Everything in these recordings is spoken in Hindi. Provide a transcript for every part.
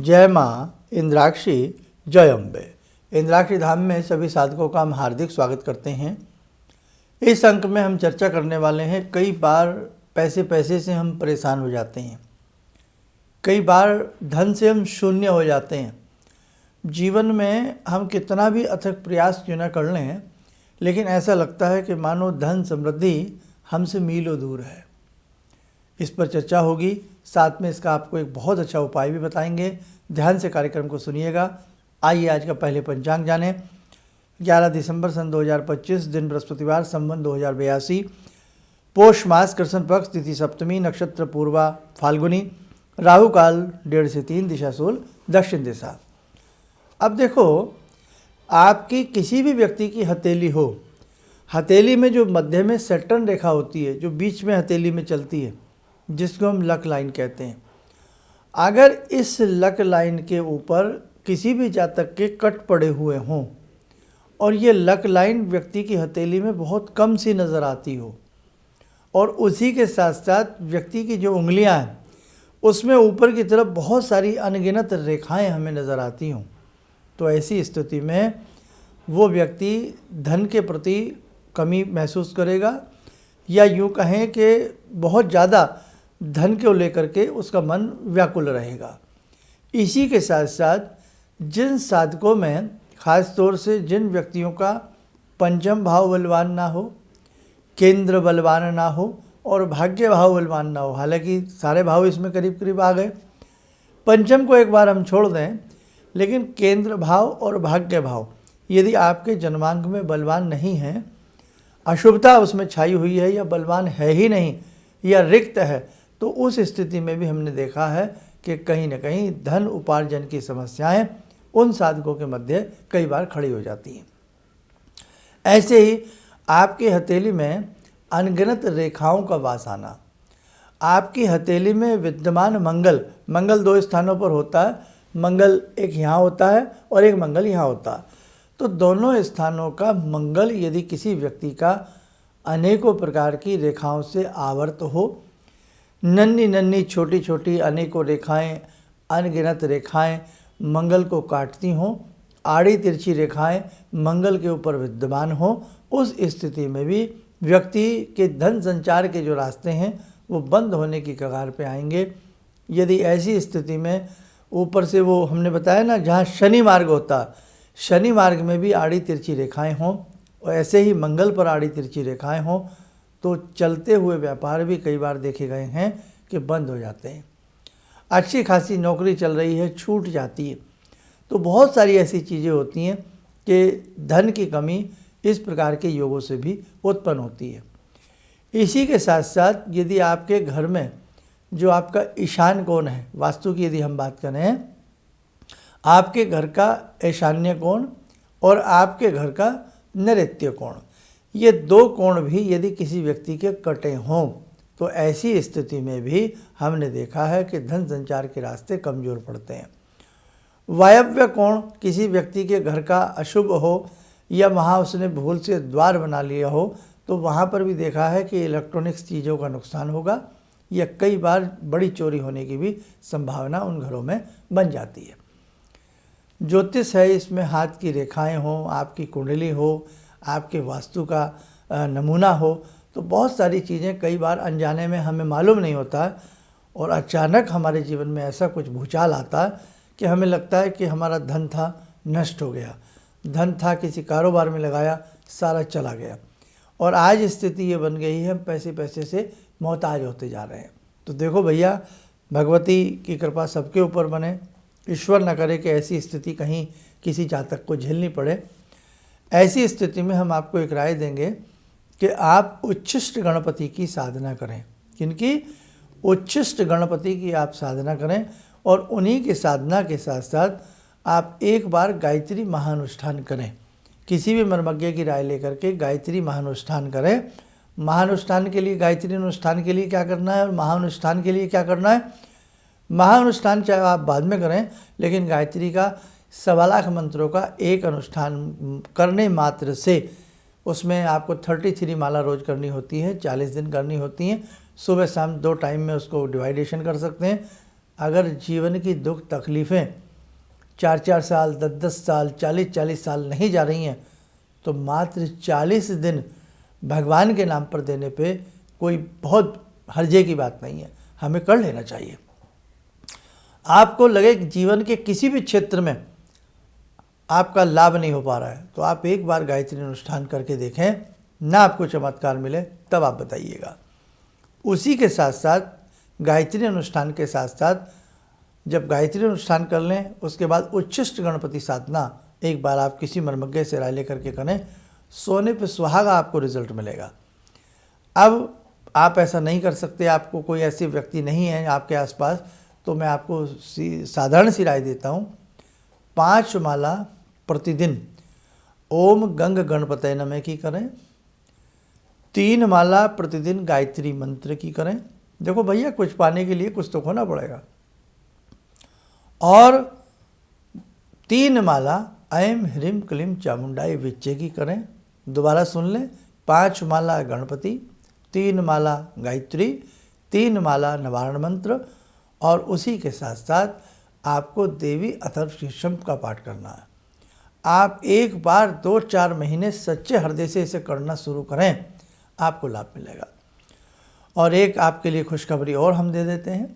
जय माँ इंद्राक्षी जय अम्बे। इंद्राक्षी धाम में सभी साधकों का हम हार्दिक स्वागत करते हैं। इस अंक में हम चर्चा करने वाले हैं, कई बार पैसे से हम परेशान हो जाते हैं, कई बार धन से हम शून्य हो जाते हैं। जीवन में हम कितना भी अथक प्रयास क्यों न कर लें, लेकिन ऐसा लगता है कि मानो धन समृद्धि हमसे मीलों दूर है। इस पर चर्चा होगी, साथ में इसका आपको एक बहुत अच्छा उपाय भी बताएंगे। ध्यान से कार्यक्रम को सुनिएगा। आइए आज का पहले पंचांग जानें। 11 दिसंबर सन 2025, दिन बृहस्पतिवार, संवत 2082, पोष मास, कृष्ण पक्ष, तिथि सप्तमी, नक्षत्र पूर्वा फाल्गुनी, राहु काल 1:30 से 3, दिशा सूल दक्षिण दिशा। अब देखो, आपकी किसी भी व्यक्ति की हथेली हो, हथेली में जो मध्य में सैटर्न रेखा होती है, जो बीच में हथेली में चलती है, जिसको हम लक लाइन कहते हैं, अगर इस लक लाइन के ऊपर किसी भी जातक के कट पड़े हुए हों और ये लक लाइन व्यक्ति की हथेली में बहुत कम सी नज़र आती हो और उसी के साथ साथ व्यक्ति की जो उंगलियां हैं उसमें ऊपर की तरफ बहुत सारी अनगिनत रेखाएं हमें नज़र आती हों, तो ऐसी स्थिति में वो व्यक्ति धन के प्रति कमी महसूस करेगा, या यूँ कहें कि बहुत ज़्यादा धन को लेकर के उसका मन व्याकुल रहेगा। इसी के साथ साथ जिन साधकों में, ख़ास तौर से जिन व्यक्तियों का पंचम भाव बलवान ना हो, केंद्र बलवान ना हो और भाग्य भाव बलवान ना हो, हालांकि सारे भाव इसमें करीब करीब आ गए, पंचम को एक बार हम छोड़ दें, लेकिन केंद्र भाव और भाग्य भाव यदि आपके जन्मांक में बलवान नहीं है, अशुभता उसमें छाई हुई है या बलवान है ही नहीं या रिक्त है, तो उस स्थिति में भी हमने देखा है कि कहीं न कहीं धन उपार्जन की समस्याएं उन साधकों के मध्य कई बार खड़ी हो जाती हैं। ऐसे ही आपकी हथेली में अनगिनत रेखाओं का वास आना, आपकी हथेली में विद्यमान मंगल 2 स्थानों पर होता है, मंगल एक यहाँ होता है और एक मंगल यहाँ होता है, तो दोनों स्थानों का मंगल यदि किसी व्यक्ति का अनेकों प्रकार की रेखाओं से आवर्त हो, नन्ही छोटी छोटी अनेकों रेखाएं, अनगिनत रेखाएं मंगल को काटती हों, आड़ी तिरछी रेखाएं मंगल के ऊपर विद्यमान हों, उस स्थिति में भी व्यक्ति के धन संचार के जो रास्ते हैं वो बंद होने की कगार पे आएंगे। यदि ऐसी स्थिति में ऊपर से वो हमने बताया ना, जहाँ शनि मार्ग होता, शनि मार्ग में भी आड़ी तिरछी रेखाएं हों और ऐसे ही मंगल पर आड़ी तिरछी रेखाएं हों, तो चलते हुए व्यापार भी कई बार देखे गए हैं कि बंद हो जाते हैं। अच्छी खासी नौकरी चल रही है, छूट जाती है। तो बहुत सारी ऐसी चीज़ें होती हैं कि धन की कमी इस प्रकार के योगों से भी उत्पन्न होती है। इसी के साथ साथ यदि आपके घर में जो आपका ईशान कोण है, वास्तु की यदि हम बात करें, आपके घर का ईशान्य कोण और आपके घर का नैऋत्य कोण, ये 2 कोण भी यदि किसी व्यक्ति के कटे हों, तो ऐसी स्थिति में भी हमने देखा है कि धन संचार के रास्ते कमज़ोर पड़ते हैं। वायव्य कोण किसी व्यक्ति के घर का अशुभ हो या वहाँ उसने भूल से द्वार बना लिया हो, तो वहाँ पर भी देखा है कि इलेक्ट्रॉनिक्स चीज़ों का नुकसान होगा या कई बार बड़ी चोरी होने की भी संभावना उन घरों में बन जाती है। ज्योतिष है, इसमें हाथ की रेखाएं हों, आपकी कुंडली हो, आपके वास्तु का नमूना हो, तो बहुत सारी चीज़ें कई बार अनजाने में हमें मालूम नहीं होता है और अचानक हमारे जीवन में ऐसा कुछ भूचाल आता है कि हमें लगता है कि हमारा धन था नष्ट हो गया, धन था किसी कारोबार में लगाया, सारा चला गया और आज स्थिति ये बन गई है हम पैसे से मोहताज होते जा रहे हैं। तो देखो भैया, भगवती की कृपा सबके ऊपर बने, ईश्वर न करे कि ऐसी स्थिति कहीं किसी जातक को झेलनी पड़े। ऐसी स्थिति में हम आपको एक राय देंगे कि आप उच्छिष्ट गणपति की साधना करें। किनकी? उच्छिष्ट गणपति की आप साधना करें और उन्हीं की साधना के साथ साथ आप एक बार गायत्री महानुष्ठान करें। किसी भी मर्मज्ञ की राय लेकर के गायत्री महानुष्ठान करें। महानुष्ठान के लिए, गायत्री अनुष्ठान के लिए क्या करना है और महानुष्ठान के लिए क्या करना है? महानुष्ठान चाहे आप बाद में करें, लेकिन गायत्री का 1.25 लाख मंत्रों का एक अनुष्ठान करने मात्र से, उसमें आपको 33 माला रोज़ करनी होती है, 40 दिन करनी होती हैं, सुबह शाम 2 टाइम में उसको डिवाइडेशन कर सकते हैं। अगर जीवन की दुख तकलीफ़ें 4-4 साल, 10-10 साल, 40-40 साल नहीं जा रही हैं, तो मात्र 40 दिन भगवान के नाम पर देने पे कोई बहुत हर्जे की बात नहीं है, हमें कर लेना चाहिए। आपको लगे कि जीवन के किसी भी क्षेत्र में आपका लाभ नहीं हो पा रहा है, तो आप एक बार गायत्री अनुष्ठान करके देखें, ना आपको चमत्कार मिले तब आप बताइएगा। उसी के साथ साथ गायत्री अनुष्ठान के साथ साथ जब गायत्री अनुष्ठान कर लें, उसके बाद उच्छिष्ट गणपति साधना एक बार आप किसी मर्मज्ञ से राय लेकर के करें, सोने पे सुहागा आपको रिजल्ट मिलेगा। अब आप ऐसा नहीं कर सकते, आपको कोई ऐसे व्यक्ति नहीं है आपके आसपास, तो मैं आपको साधारण सी राय देता हूँ। 5 माला प्रतिदिन ओम गंग गणपतये नमः की करें, 3 माला प्रतिदिन गायत्री मंत्र की करें। देखो भैया, कुछ पाने के लिए कुछ तो खोना पड़ेगा। और 3 माला ऐं ह्रीं क्लीं चामुंडाय विच्चे की करें। दोबारा सुन लें, 5 माला गणपति, 3 माला गायत्री, 3 माला निवारण मंत्र, और उसी के साथ साथ आपको देवी अथर्वशीर्षम का पाठ करना है। आप एक बार 2-4 महीने सच्चे हृदय से इसे करना शुरू करें, आपको लाभ मिलेगा। और एक आपके लिए खुशखबरी और हम दे देते हैं।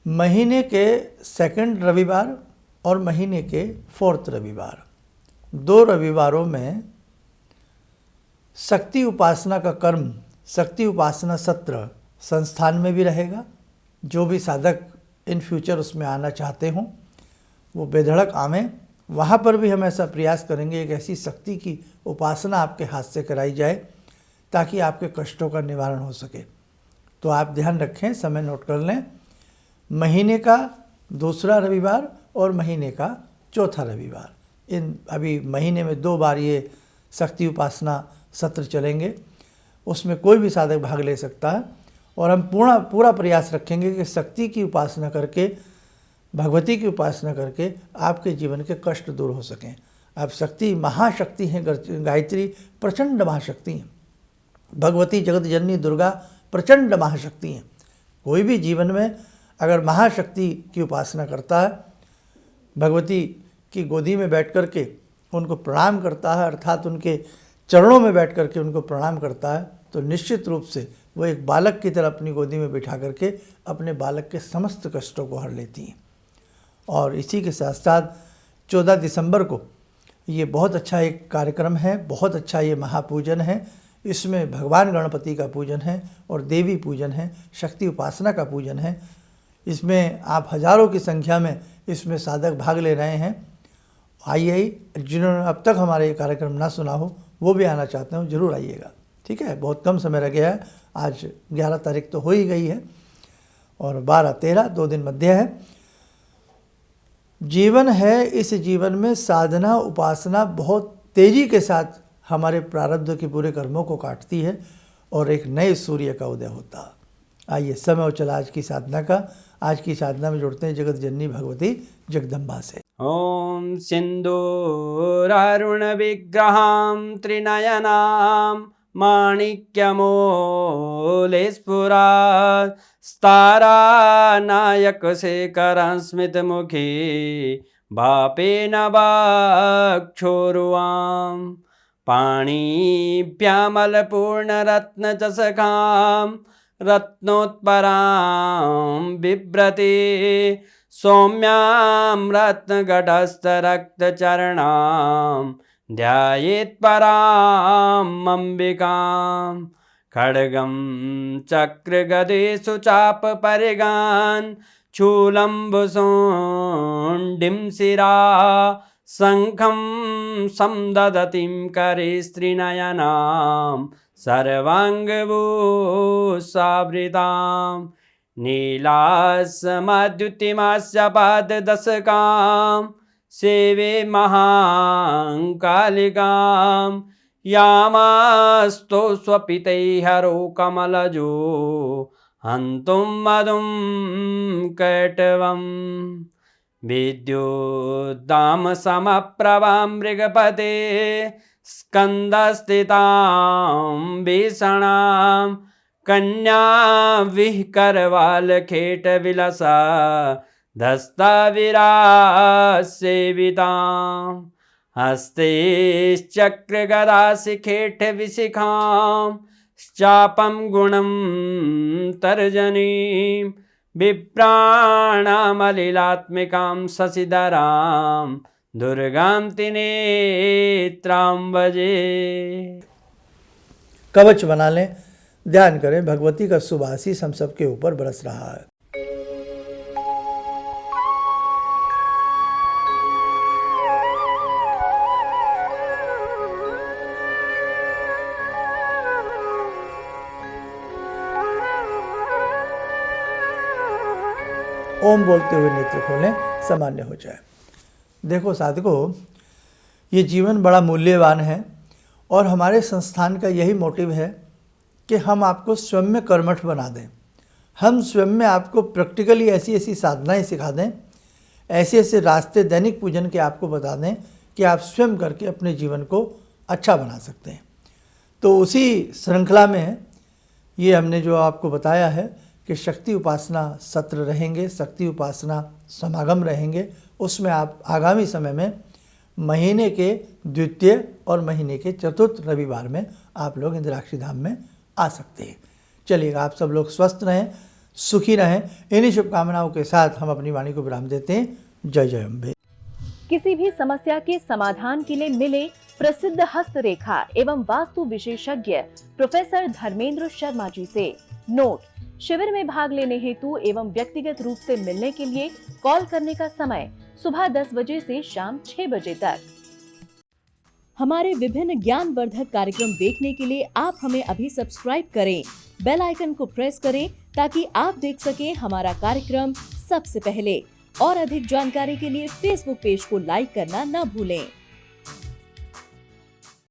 महीने के 2nd रविवार और महीने के 4th रविवार, 2 रविवारों में शक्ति उपासना का कर्म, शक्ति उपासना सत्र संस्थान में भी रहेगा। जो भी साधक इन फ्यूचर उसमें आना चाहते हों वो बेधड़क आवें। वहाँ पर भी हम ऐसा प्रयास करेंगे, एक ऐसी शक्ति की उपासना आपके हाथ से कराई जाए ताकि आपके कष्टों का निवारण हो सके। तो आप ध्यान रखें, समय नोट कर लें, महीने का 2रा रविवार और महीने का 4था रविवार, इन अभी महीने में 2 बार ये शक्ति उपासना सत्र चलेंगे। उसमें कोई भी साधक भाग ले सकता है और हम पूरा प्रयास रखेंगे कि शक्ति की उपासना करके, भगवती की उपासना करके आपके जीवन के कष्ट दूर हो सकें। अब शक्ति महाशक्ति हैं, गायत्री प्रचंड महाशक्ति हैं, भगवती जगत जननी दुर्गा प्रचंड महाशक्ति हैं। कोई भी जीवन में अगर महाशक्ति की उपासना करता है, भगवती की गोदी में बैठ कर के उनको प्रणाम करता है, अर्थात उनके चरणों में बैठ कर के उनको प्रणाम करता है, तो निश्चित रूप से वो एक बालक की तरह अपनी गोदी में बिठा करके अपने बालक के समस्त कष्टों को हर लेती हैं। और इसी के साथ साथ 14 दिसंबर को ये बहुत अच्छा एक कार्यक्रम है, बहुत अच्छा ये महापूजन है। इसमें भगवान गणपति का पूजन है और देवी पूजन है, शक्ति उपासना का पूजन है। इसमें आप हज़ारों की संख्या में इसमें साधक भाग ले रहे हैं। आइए, जिन्होंने अब तक हमारे ये कार्यक्रम ना सुना हो वो भी आना चाहते हो, ज़रूर आइएगा। ठीक है, बहुत कम समय रह गया है, आज 11 तारीख तो हो ही गई है और 12-13 2 दिन मध्य है। जीवन है, इस जीवन में साधना उपासना बहुत तेज़ी के साथ हमारे प्रारब्ध के पूरे कर्मों को काटती है और एक नए सूर्य का उदय होता है। आइए, समय हो चला आज की साधना का। आज की साधना में जुड़ते हैं जगत जननी भगवती जगदम्बा से। ओम सिंदूरारुण विग्रहां त्रिनयनां माणिक्यमूले स्फुरात् स्तारानायकशेखरं स्मितमुखी भापेन वक्षोरुवां पाणिभ्यामलपूर्णरत्नचषकां रत्नोत्परां बिभ्रति सौम्यां रत्नघटस्थरक्तचरणां ध्यायेत्परां अम्बिकां खड्गं चक्रगदेषु चापपरिगान् शूलम्बुशुण्डिं शिरा शङ्खं संदधतीं करे स्त्रीनयनां सर्वाङ्गभूषावृतां नीलासमद्युतिमास्य पाददशकां सेवे महाकालिकां यामास्तो स्वपितैहरो कमलजो हन्तुं मधुं कैटवम् विद्युद्दामसमप्रभां मृगपते स्कन्दस्थितां भीषणां कन्या विह करवाल खेट विलसा धस्ता विराज सेविताम हस्ते चक्र गदा शिखेट विशिखाम चापम गुणम तर्जनीम विप्राणामलिलात्मिकां शशिधरां दुर्गां त्रिनेत्रां भजे। कवच बना लें, ध्यान करें, भगवती का शुभ आशीष हम सबके ऊपर बरस रहा है। ओम बोलते हुए नेत्र खोलें, सामान्य हो जाए। देखो साधकों, ये जीवन बड़ा मूल्यवान है और हमारे संस्थान का यही मोटिव है कि हम आपको स्वयं में कर्मठ बना दें। हम स्वयं में आपको प्रैक्टिकली ऐसी ऐसी साधनाएं सिखा दें, ऐसे ऐसे रास्ते दैनिक पूजन के आपको बता दें कि आप स्वयं करके अपने जीवन को अच्छा बना सकते हैं। तो उसी श्रृंखला में ये हमने जो आपको बताया है कि शक्ति उपासना सत्र रहेंगे, शक्ति उपासना समागम रहेंगे। उसमें आप आगामी समय में महीने के द्वितीय और महीने के चतुर्थ रविवार में आप लोग इंद्राक्षी धाम में आ सकते हैं। चलिएगा, आप सब लोग स्वस्थ रहें, सुखी रहें। इन्हीं शुभकामनाओं के साथ हम अपनी वाणी को विराम देते हैं। जय जय अम्बे। किसी भी समस्या के समाधान के लिए मिले प्रसिद्ध हस्तरेखा एवं वास्तु विशेषज्ञ प्रोफेसर धर्मेंद्र शर्मा जी से। नोट: शिविर में भाग लेने हेतु एवं व्यक्तिगत रूप से मिलने के लिए कॉल करने का समय सुबह 10 बजे से शाम 6 बजे तक। हमारे विभिन्न ज्ञानवर्धक कार्यक्रम देखने के लिए आप हमें अभी सब्सक्राइब करें, बेल आइकन को प्रेस करें ताकि आप देख सकें हमारा कार्यक्रम सबसे पहले। और अधिक जानकारी के लिए फेसबुक पेज को लाइक करना न भूलें।